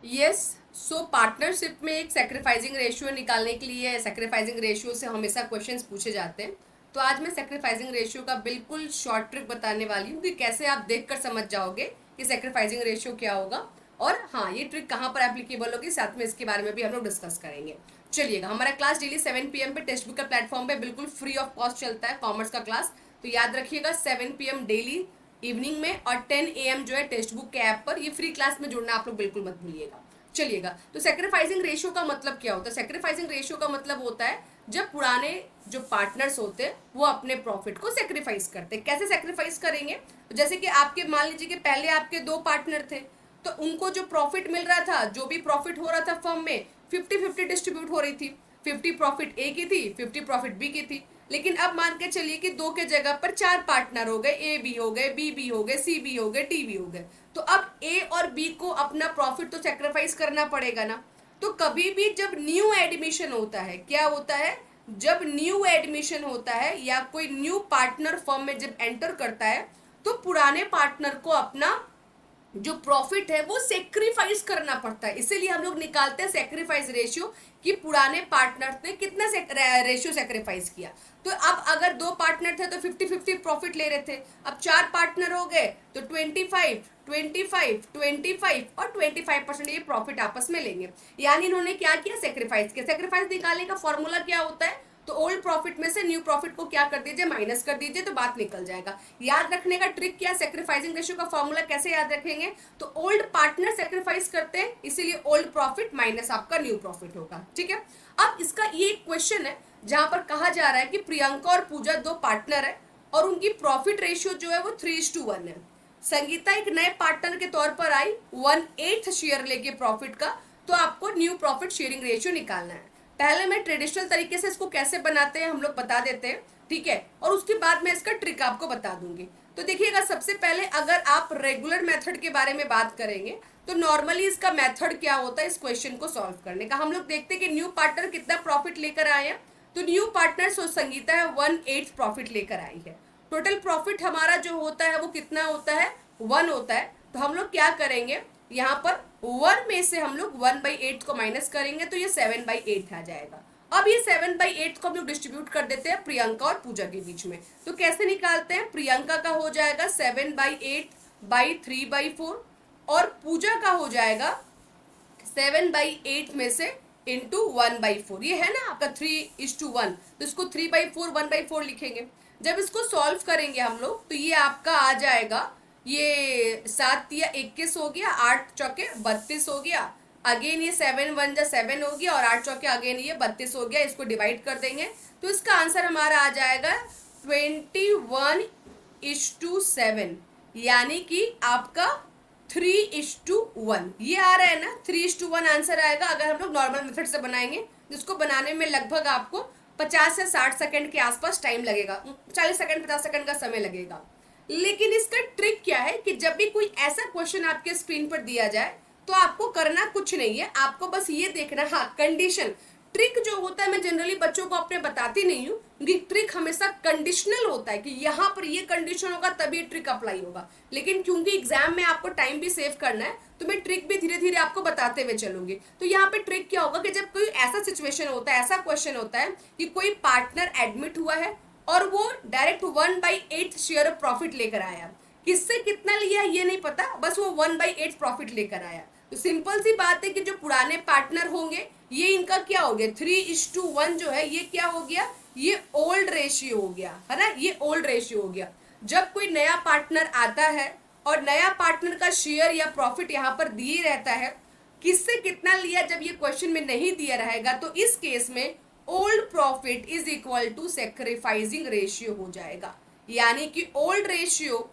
Yes. सो partnership में एक sacrificing ratio निकालने के लिए सेक्रीफाइसिंग रेशियो से हमेशा क्वेश्चंस पूछे जाते हैं। तो आज मैं सेक्रीफाइसिंग रेशियो का बिल्कुल शॉर्ट ट्रिक बताने वाली हूँ कि कैसे आप देखकर समझ जाओगे कि सेक्रीफाइसिंग रेशियो क्या होगा, और हाँ, ये ट्रिक कहाँ पर एप्लीकेबल होगी, साथ में इसके बारे में भी हम लोग डिस्कस करेंगे। चलिएगा, हमारा क्लास डेली 7 PM पे टेक्स्ट बुक का प्लेटफॉर्म पे बिल्कुल फ्री ऑफ कॉस्ट चलता है, कॉमर्स का क्लास। तो याद रखिएगा, 7 PM डेली इवनिंग में और 10 AM जो है टेक्स्ट बुक के ऐप पर, ये फ्री क्लास में जुड़ना आप लोग बिल्कुल मत भूलिएगा। चलिएगा, तो सेक्रीफाइसिंग रेशियो का मतलब क्या होता है? सेक्रीफाइसिंग रेशियो का मतलब होता है जब पुराने जो पार्टनर्स होते हैं वो अपने प्रॉफिट को सेक्रीफाइस करते हैं। कैसे सेक्रीफाइस करेंगे? तो जैसे कि आपके मान लीजिए कि पहले आपके दो पार्टनर थे, तो उनको जो प्रॉफिट मिल रहा था, जो भी प्रॉफिट हो रहा था फर्म में, 50-50 डिस्ट्रीब्यूट हो रही थी। 50 प्रॉफिट ए की थी, 50 प्रॉफिट बी की थी। लेकिन अब मान के चलिए कि दो के जगह पर चार पार्टनर हो गए, ए बी हो गए, बी बी हो गए, सी बी हो गए, डी बी हो गए। तो अब ए और बी को अपना प्रॉफिट तो सेक्रीफाइस करना पड़ेगा ना। तो कभी भी जब न्यू एडमिशन होता है, क्या होता है? जब न्यू एडमिशन होता है या कोई न्यू पार्टनर फर्म में जब एंटर करता है, तो पुराने पार्टनर को अपना जो प्रॉफिट है वो सेक्रीफाइस करना पड़ता है। इसीलिए हम लोग निकालते हैं सेक्रीफाइस रेशियो कि पुराने पार्टनर ने कितना रेशियो सेक्रीफाइस किया। तो अब अगर दो पार्टनर थे तो 50-50 प्रॉफिट ले रहे थे। अब चार पार्टनर हो गए तो 25-25-25-25 और 25% ये प्रॉफिट आपस में लेंगे। यानी इन्होंने क्या किया? सेक्रीफाइस किया। सेक्रीफाइस निकालने का फॉर्मूला क्या होता है? तो ओल्ड प्रॉफिट में से न्यू प्रॉफिट को क्या कर दीजिए? माइनस कर दीजिए, तो बात निकल जाएगा। याद रखने का ट्रिक क्या? सेक्रीफाइसिंग रेशियो का फॉर्मूला कैसे याद रखेंगे? तो ओल्ड पार्टनर सेक्रीफाइस करते हैं, इसीलिए ओल्ड प्रॉफिट माइनस आपका न्यू प्रॉफिट होगा। ठीक है। अब इसका ये क्वेश्चन है जहां पर कहा जा रहा है कि प्रियंका और पूजा दो पार्टनर है और उनकी प्रॉफिट रेशियो जो है वो 3:1 है। संगीता एक नए पार्टनर के तौर पर आई 1/8 शेयर लेके प्रॉफिट का। तो आपको न्यू प्रॉफिट शेयरिंग रेशियो निकालना है। पहले मैं ट्रेडिशनल तरीके से इसको कैसे बनाते हैं हम लोग बता देते हैं, ठीक है, और उसके बाद मैं इसका ट्रिक आपको बता दूंगी। तो देखिएगा, सबसे पहले अगर आप रेगुलर मेथड के बारे में बात करेंगे तो नॉर्मली इसका मेथड क्या होता है इस क्वेश्चन को सॉल्व करने का? हम लोग देखते हैं कि न्यू पार्टनर कितना प्रॉफिट लेकर आए हैं। तो न्यू पार्टनर संगीता है 1/8 प्रॉफिट लेकर आई है। टोटल प्रॉफिट हमारा जो होता है वो कितना होता है? 1 होता है। तो हम लोग क्या करेंगे, यहाँ पर 1 में से हम लोग 1/8 को माइनस करेंगे तो ये 7/8 आ जाएगा। अब ये 7/8 को हम लोग डिस्ट्रीब्यूट कर देते हैं प्रियंका और पूजा के बीच में। तो कैसे निकालते हैं? प्रियंका का हो जाएगा 7/8/3/4 और पूजा का हो जाएगा 7/8 में से इंटू 1/4। ये है ना आपका 3:1, तो इसको 3/4 1/4 लिखेंगे। जब इसको सॉल्व करेंगे हम लोग तो ये आपका आ जाएगा, ये 7×3 = 21 हो गया, 8×4 = 32 हो गया। अगेन ये 7×1 = 7 हो गया और 8×4 अगेन ये 32 हो गया। इसको डिवाइड कर देंगे तो इसका आंसर हमारा आ जाएगा 21:7, यानी कि आपका 3:1 ये आ रहा है ना। 3:1 आंसर आएगा अगर हम लोग नॉर्मल मेथड से बनाएंगे, जिसको बनाने में लगभग आपको 50 से 60 सेकंड के आसपास टाइम लगेगा, 40 सेकंड 50 सेकंड का समय लगेगा। लेकिन इसका ट्रिक क्या है कि जब भी कोई ऐसा क्वेश्चन आपके स्क्रीन पर दिया जाए तो आपको करना कुछ नहीं है, आपको बस ये देखना, हाँ कंडीशन, ट्रिक जो होता है मैं जनरली बच्चों को अपने बताती नहीं हूँ क्योंकि ट्रिक हमेशा कंडीशनल होता है कि यहाँ पर ये कंडीशन होगा तभी ट्रिक अप्लाई होगा। लेकिन क्योंकि एग्जाम में आपको टाइम भी सेव करना है तो मैं ट्रिक भी धीरे धीरे आपको बताते हुए चलूंगी। तो यहाँ पे ट्रिक क्या होगा कि जब कोई ऐसा सिचुएशन होता है, ऐसा क्वेश्चन होता है कि कोई पार्टनर एडमिट हुआ है और वो डायरेक्ट 1/8 शेयर ऑफ प्रॉफिट लेकर आया, किससे कितना लिया ये नहीं पता, बस वो 1/8 प्रॉफिट लेकर आया। तो सिंपल सी बात है कि जो पुराने पार्टनर होंगे ये इनका क्या हो गया, 3:1 जो है ये क्या हो गया, ये ओल्ड रेशियो हो गया, है ना, ये ओल्ड रेशियो हो गया। जब कोई नया पार्टनर आता है और नया पार्टनर का शेयर या प्रॉफिट यहाँ पर दिए रहता है, किससे कितना लिया जब ये क्वेश्चन में नहीं दिया रहेगा तो इस केस में old profit is equal to sacrificing ratio हो जाएगा। यानी कि ओल्ड रेशियो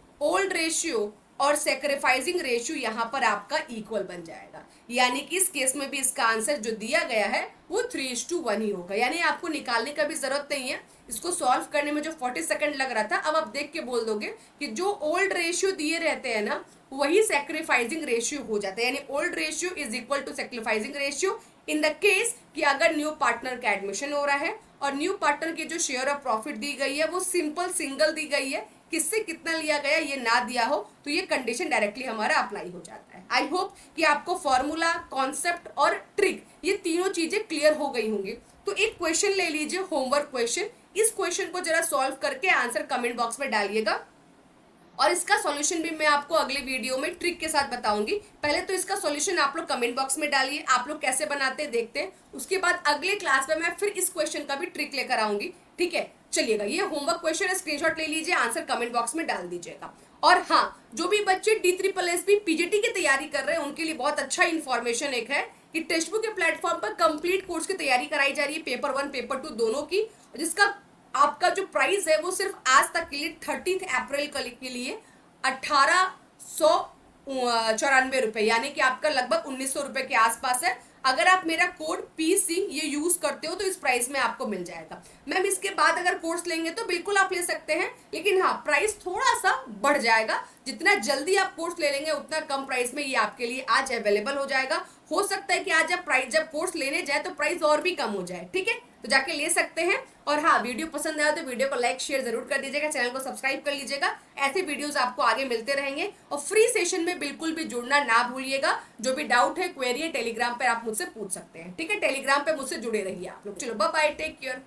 और सेक्रीफाइसिंग रेशियो यहाँ पर आपका इक्वल बन जाएगा। यानी कि इस केस में भी इसका आंसर जो दिया गया है वो 3:1 ही होगा। यानी आपको निकालने का भी जरूरत नहीं है। इसको सॉल्व करने में जो 40 सेकंड लग रहा था, अब आप देख के बोल दोगे कि जो ओल्ड रेशियो दिए रहते हैं ना वही सेक्रीफाइसिंग रेशियो हो जाता है। यानी old ratio is equal to sacrificing ratio in the case कि अगर न्यू पार्टनर का एडमिशन हो रहा है और न्यू पार्टनर की जो शेयर ऑफ प्रॉफिट दी गई है वो सिंपल सिंगल दी गई है, किससे कितना लिया गया ये ना दिया हो तो ये कंडीशन डायरेक्टली हमारा अप्लाई हो जाता है। आई होप कि आपको फॉर्मूला, कॉन्सेप्ट और ट्रिक ये तीनों चीजें क्लियर हो गई होंगी। तो एक क्वेश्चन ले लीजिए, होमवर्क क्वेश्चन। इस क्वेश्चन को जरा सॉल्व करके आंसर कमेंट बॉक्स में डालिएगा और इसका सॉल्यूशन भी मैं आपको अगले वीडियो में ट्रिक के साथ बताऊंगी। पहले तो इसका सॉल्यूशन आप लोग कमेंट बॉक्स में डालिए, आप लोग कैसे बनाते हैं देखते हैं। उसके बाद अगले क्लास में मैं फिर इस क्वेश्चन का भी ट्रिक लेकर आऊंगी, ठीक है। चलिएगा, ये होमवर्क क्वेश्चन है, स्क्रीनशॉट ले लीजिए, आंसर कमेंट बॉक्स में डाल दीजिएगा। और हाँ, जो भी बच्चे DSSS पीजीटी की तैयारी कर रहे हैं उनके लिए बहुत अच्छा इन्फॉर्मेशन एक है कि टेक्स्ट बुक के प्लेटफॉर्म पर कंप्लीट कोर्स की तैयारी कराई जा रही है, पेपर 1 पेपर 2 दोनों की, जिसका आपका जो प्राइस है वो सिर्फ आज तक के लिए 30 अप्रैल के लिए 1894 रुपए, यानी कि आपका लगभग 1900 रुपए के आसपास है। अगर आप मेरा कोड PC ये यूज करते हो तो इस प्राइस में आपको मिल जाएगा। मैम इसके बाद अगर कोर्स लेंगे तो बिल्कुल आप ले सकते हैं, लेकिन हाँ प्राइस थोड़ा सा बढ़ जाएगा। जितना जल्दी आप कोर्स ले लेंगे उतना कम प्राइस में ये आपके लिए आज अवेलेबल हो जाएगा। हो सकता है कि आज जब कोर्स लेने जाए तो प्राइस और भी कम हो जाए, ठीक है, तो जाके ले सकते हैं। और हाँ, वीडियो पसंद आया तो वीडियो को लाइक शेयर जरूर कर दीजिएगा, चैनल को सब्सक्राइब कर लीजिएगा। ऐसे वीडियोस आपको आगे मिलते रहेंगे और फ्री सेशन में बिल्कुल भी जुड़ना ना भूलिएगा। जो भी डाउट है, क्वेरी है, टेलीग्राम पर आप मुझसे पूछ सकते हैं, ठीक है। टेलीग्राम पे मुझसे जुड़े रहिए आप लोग। चलो बाय बाय, टेक केयर।